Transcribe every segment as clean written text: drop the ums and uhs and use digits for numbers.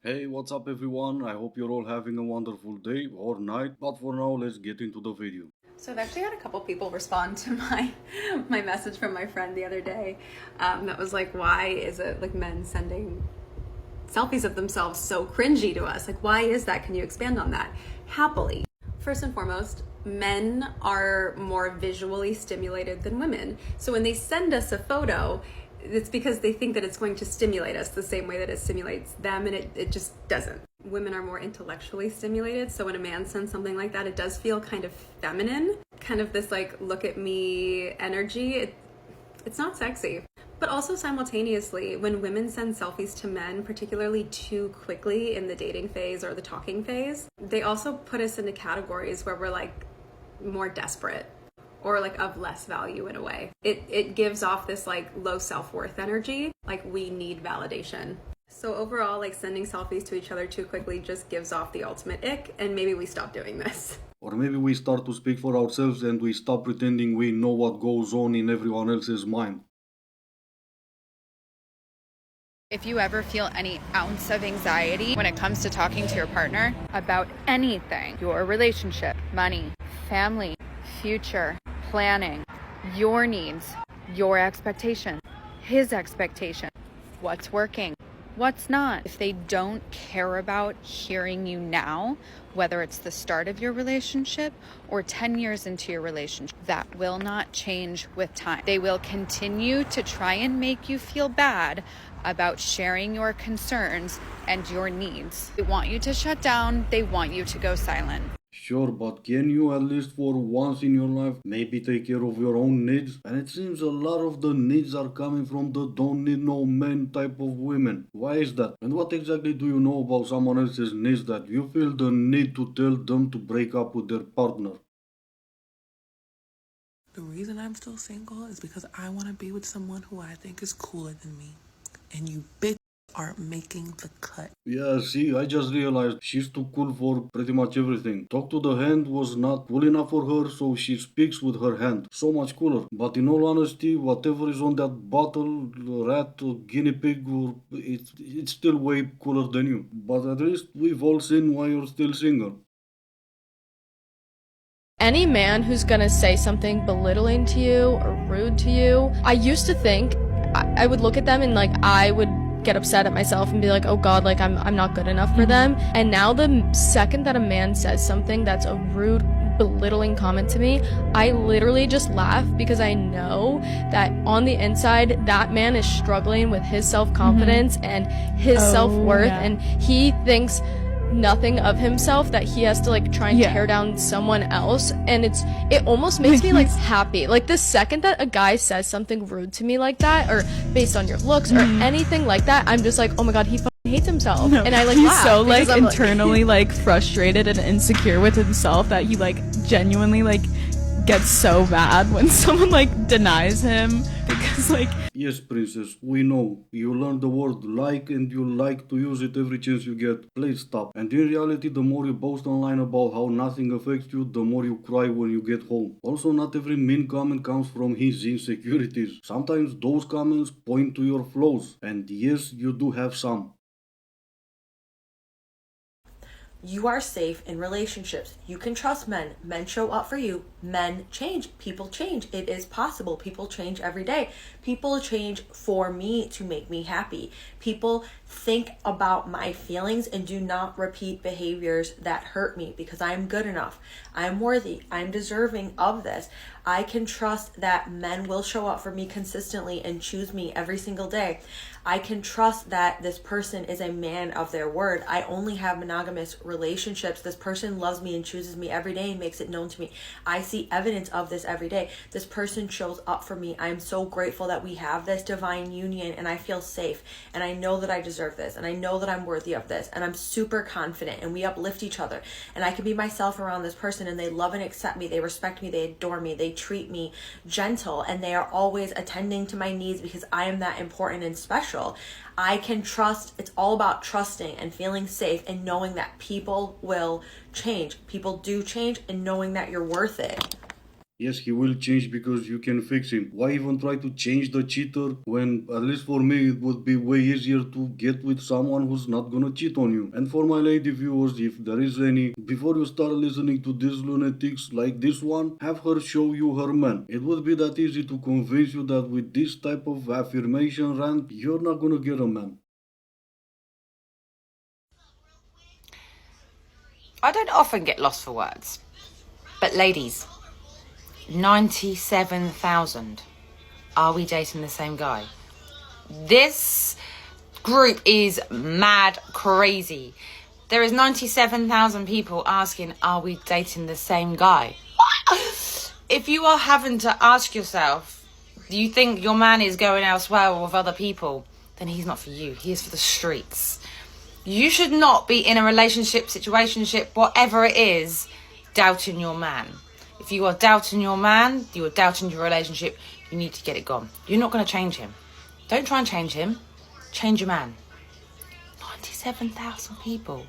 Hey, what's up everyone? I hope you're all having a wonderful day or night, but for now, let's get into the video. So I've actually had a couple people respond to my message from my friend the other day that was like, why is it like men sending selfies of themselves so cringy to us? Like, why is that? Can you expand on that? Happily. First and foremost, men are more visually stimulated than women. So when they send us a photo, it's because they think that it's going to stimulate us the same way that it stimulates them, and it just doesn't. Women are more intellectually stimulated, so when a man sends something like that, it does feel kind of feminine, kind of this like look at me energy. It's not sexy. But also simultaneously, when women send selfies to men, particularly too quickly in the dating phase or the talking phase, they also put us into categories where we're like more desperate or like of less value in a way. It gives off this like low self-worth energy, like we need validation. So overall, like sending selfies to each other too quickly just gives off the ultimate ick, and maybe we stop doing this. Or maybe we start to speak for ourselves and we stop pretending we know what goes on in everyone else's mind. If you ever feel any ounce of anxiety when it comes to talking to your partner about anything, your relationship, money, family, future, planning, your needs, your expectation, his expectation, what's working, what's not. If they don't care about hearing you now, whether it's the start of your relationship or 10 years into your relationship, that will not change with time. They will continue to try and make you feel bad about sharing your concerns and your needs. They want you to shut down. They want you to go silent. Sure, but can you at least for once in your life maybe take care of your own needs? And it seems a lot of the needs are coming from the don't need no man type of women. Why is that? And what exactly do you know about someone else's needs that you feel the need to tell them to break up with their partner? The reason I'm still single is because I want to be with someone who I think is cooler than me. And you bitch aren't making the cut. Yeah, see, I just realized she's too cool for pretty much everything. Talk to the hand was not cool enough for her, so she speaks with her hand. So much cooler. But in all honesty, whatever is on that bottle, rat, or guinea pig, or it's still way cooler than you. But at least we've all seen why you're still single. Any man who's gonna say something belittling to you or rude to you, I used to think I would look at them and like I would get upset at myself and be like, oh god, like I'm not good enough for them. And now the second that a man says something that's a rude, belittling comment to me, I literally just laugh because I know that on the inside that man is struggling with his self-confidence and his self-worth, and he thinks nothing of himself, that he has to like try and tear down someone else. And it almost makes me like happy. Like the second that a guy says something rude to me like that, or based on your looks or anything like that, I'm just like, oh my god, he fucking hates himself. And I like he's laugh so like because I'm internally like frustrated and insecure with himself that he like genuinely like gets so mad when someone like denies him, because like Yes, princess, we know. You learn the word like and you like to use it every chance you get. Please stop. And in reality, the more you boast online about how nothing affects you, the more you cry when you get home. Also, not every mean comment comes from his insecurities. Sometimes those comments point to your flaws. And yes, you do have some. You are safe in relationships. You can trust men. Men show up for you. Men change. People change. It is possible. People change every day. People change for me to make me happy. People think about my feelings and do not repeat behaviors that hurt me because I am good enough. I'm worthy. I'm deserving of this. I can trust that men will show up for me consistently and choose me every single day. I can trust that this person is a man of their word. I only have monogamous relationships. This person loves me and chooses me every day and makes it known to me. I see evidence of this every day. This person shows up for me. I am so grateful that we have this divine union, and I feel safe, and I know that I deserve this, and I know that I'm worthy of this, and I'm super confident, and we uplift each other, and I can be myself around this person, and they love and accept me. They respect me. They adore me. They treat me gentle, and they are always attending to my needs because I am that important and special. I can trust. It's all about trusting and feeling safe and knowing that people will change. People do change, and knowing that you're worth it. Yes, he will change because you can fix him. Why even try to change the cheater when, at least for me, it would be way easier to get with someone who's not gonna cheat on you? And for my lady viewers, if there is any, before you start listening to these lunatics like this one, have her show you her man. It would be that easy to convince you that with this type of affirmation rant, you're not gonna get a man. I don't often get lost for words, but ladies, 97,000. Are we dating the same guy? This group is mad crazy. There is 97,000 people asking, are we dating the same guy? If you are having to ask yourself, do you think your man is going elsewhere with other people? Then he's not for you. He is for the streets. You should not be in a relationship, situationship, whatever it is, doubting your man. If you are doubting your man, you are doubting your relationship, you need to get it gone. You're not going to change him. Don't try and change him. Change your man. 97,000 people.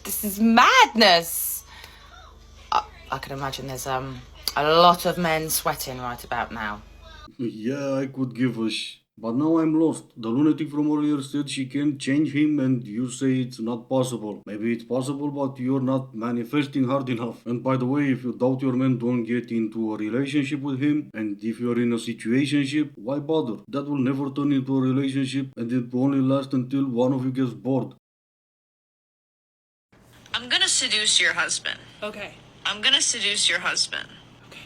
This is madness. I can imagine there's a lot of men sweating right about now. Yeah, I could give a but now I'm lost. The lunatic from earlier said she can change him and you say it's not possible. Maybe it's possible, but you're not manifesting hard enough. And by the way, if you doubt your man, don't get into a relationship with him. And if you're in a situationship, why bother? That will never turn into a relationship and it will only last until one of you gets bored. I'm gonna seduce your husband. Okay. I'm gonna seduce your husband.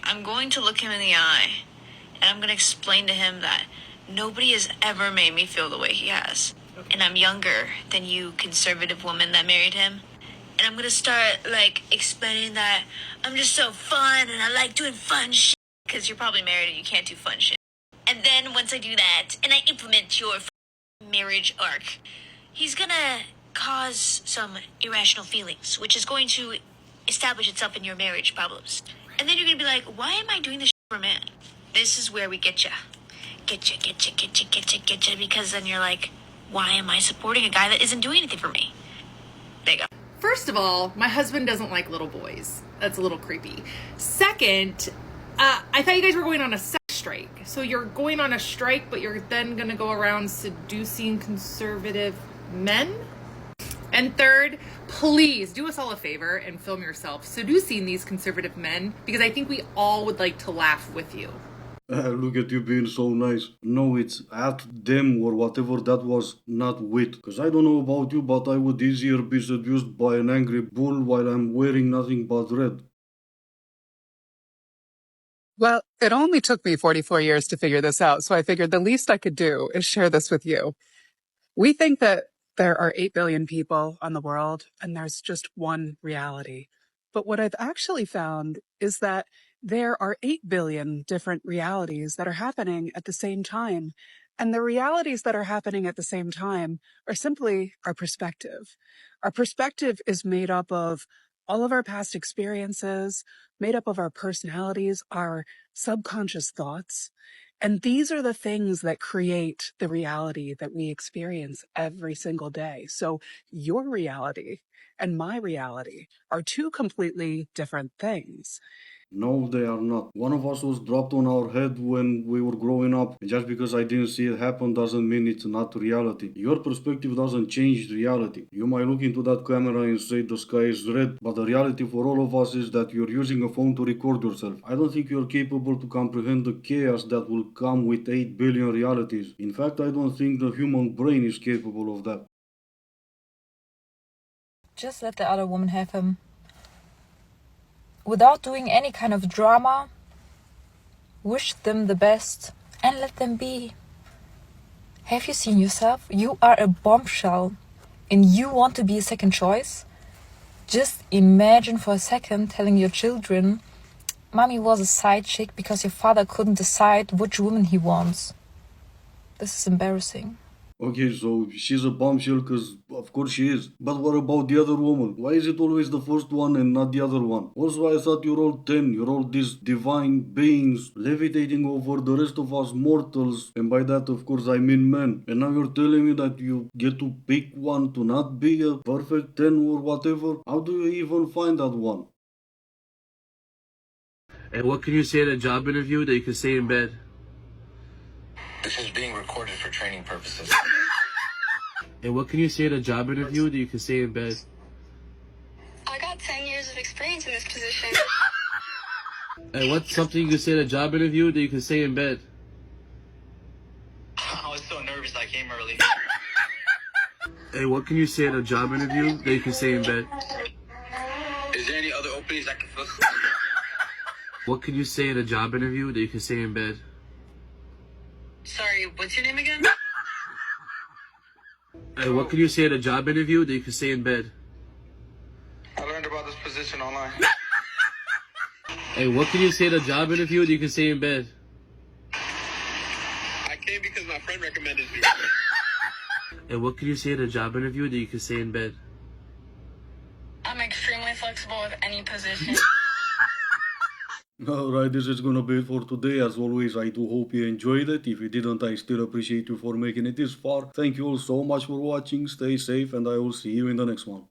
I'm going to look him in the eye, and I'm gonna explain to him that nobody has ever made me feel the way he has. Okay. And I'm younger than you conservative woman that married him. And I'm gonna start, explaining that I'm just so fun, and I like doing fun shit. Because you're probably married and you can't do fun shit. And then once I do that, and I implement your marriage arc, he's gonna cause some irrational feelings, which is going to establish itself in your marriage problems. And then you're gonna be like, why am I doing this for a man? This is where we get ya. Get ya, because then you're like, why am I supporting a guy that isn't doing anything for me? There you go. First of all, my husband doesn't like little boys. That's a little creepy. Second, I thought you guys were going on a sex strike. So you're going on a strike, but you're then gonna go around seducing conservative men? And third, please do us all a favor and film yourself seducing these conservative men, because I think we all would like to laugh with you. Look at you being so nice. No, it's at them or whatever that was, not with. Cause I don't know about you, but I would easier be seduced by an angry bull while I'm wearing nothing but red. Well, it only took me 44 years to figure this out, so I figured the least I could do is share this with you. We think that there are 8 billion people on the world, and there's just one reality. But what I've actually found is that there are 8 billion different realities that are happening at the same time. And the realities that are happening at the same time are simply our perspective. Our perspective is made up of all of our past experiences, made up of our personalities, our subconscious thoughts. And these are the things that create the reality that we experience every single day. So your reality and my reality are two completely different things. No, they are not. One of us was dropped on our head when we were growing up. And just because I didn't see it happen doesn't mean it's not reality. Your perspective doesn't change reality. You might look into that camera and say the sky is red, but the reality for all of us is that you're using a phone to record yourself. I don't think you're capable to comprehend the chaos that will come with 8 billion realities. In fact, I don't think the human brain is capable of that. Just let the other woman have him. Without doing any kind of drama, wish them the best and let them be. Have you seen yourself? You are a bombshell and you want to be a second choice? Just imagine for a second telling your children, Mommy was a side chick because your father couldn't decide which woman he wants. This is embarrassing. Okay, so she's a bombshell because of course she is. But what about the other woman? Why is it always the first one and not the other one? Also, I thought you're all 10. You're all these divine beings levitating over the rest of us mortals. And by that, of course, I mean men. And now you're telling me that you get to pick one to not be a perfect 10 or whatever? How do you even find that one? And what can you say at a job interview that you can say in bed? This is being recorded for training purposes. And what can you say at a job interview that you can say in bed? I got 10 years of experience in this position. And what's something you can say at a job interview that you can say in bed? I was so nervous I came early. And what can you say at a job interview that you can say in bed? Is there any other openings I can fill? What can you say at a job interview that you can say in bed? Sorry, what's your name again? And what can you say at a job interview that you can say in bed? I learned about this position online. And what can you say at a job interview that you can say in bed? I came because my friend recommended me. And what can you say at a job interview that you can say in bed? I'm extremely flexible with any position. Alright, this is gonna be it for today. As always, I do hope you enjoyed it. If you didn't, I still appreciate you for making it this far. Thank you all so much for watching. Stay safe and I will see you in the next one.